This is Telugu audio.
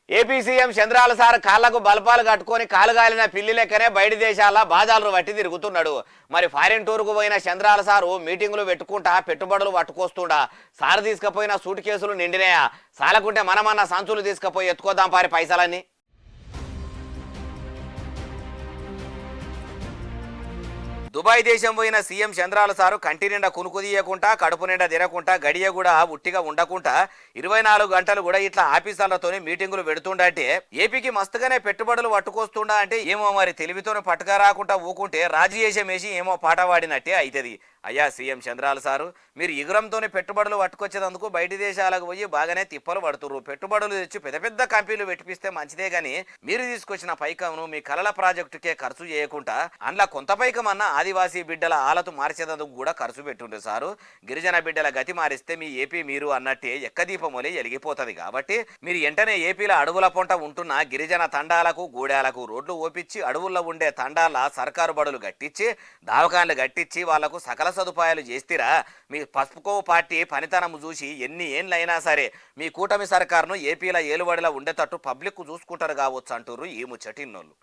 ఏపీ సీఎం చంద్రాల సార్ కాళ్లకు బల్పాలు కట్టుకొని కాలుగాలిన పిల్లి లెక్కనే బయట దేశాల బాజాలను వట్టి తిరుగుతున్నాడు. మరి ఫారిన్ టూర్కు పోయిన చంద్రాల సారు మీటింగులు పెట్టుకుంటా పెట్టుబడులు పట్టుకొస్తుండా. సార్ తీసుకుపోయిన సూట్ కేసులు నిండినాయా? సాలకుంటే మనమన్న సంచులు తీసుకుపోయి ఎత్తుకోదాం పారి పైసలన్నీ. దుబాయ్ దేశం పోయిన సీఎం చంద్రాల సారు కంటి నిండా కునుకు తీయకుండా కడుపు నిండా తినకుండా గడియ కూడా ఉట్టిగా ఉండకుండా 24 గంటలు కూడా ఇట్లా ఆఫీసర్లతోనే మీటింగులు పెడుతుండంటే ఏపీకి మస్తుగానే పెట్టుబడులు పట్టుకొస్తుండా అంటే ఏమో మరి తెలివితోనే పట్టుక రాకుండా ఊకుంటే రాజీయేషం వేసి ఏమో పాట పాడినట్టే అవుతుంది. అయ్యా సీఎం చంద్రాల సారు, మీరు ఇగురంతోనే పెట్టుబడులు పట్టుకొచ్చేందుకు బయట దేశాలకు పోయి బాగానే తిప్పలు పడుతున్నారు. పెట్టుబడులు తెచ్చి పెద్ద పెద్ద కంపెనీలు పెట్టిపిస్తే మంచిదే గాని మీరు తీసుకొచ్చిన పైకమును మీ కలల ప్రాజెక్టుకే ఖర్చు చేయకుండా అందులో కొంత పైకమన్నా ఆదివాసీ బిడ్డల ఆలతు మార్చేందుకు కూడా ఖర్చు పెట్టుండ్రు సారు. గిరిజన బిడ్డల గతి మారిస్తే మీ ఏపీ మీరు అన్నట్టే ఎక్కదీపమొలి ఎలిగిపోతుంది. కాబట్టి మీరు వెంటనే ఏపీలో అడవుల పొంట ఉంటున్న గిరిజన తండాలకు గూడాలకు రోడ్లు ఓపించి అడవుల్లో ఉండే తండాల సర్కారు బడులు కట్టించి దావకాన్లు కట్టించి వాళ్లకు సకల సదుపాయాలు చేస్తారా? మీ పసుపుకో పార్టీ పనితనం చూసి ఎన్ని ఏళ్ళైనా సరే మీ కూటమి సర్కారును ఏపీలో ఏలుబడిలో ఉండేటట్టు పబ్లిక్ చూసుకుంటారు కావచ్చు అంటారు ఈ ముచ్చటిన్నోళ్ళు.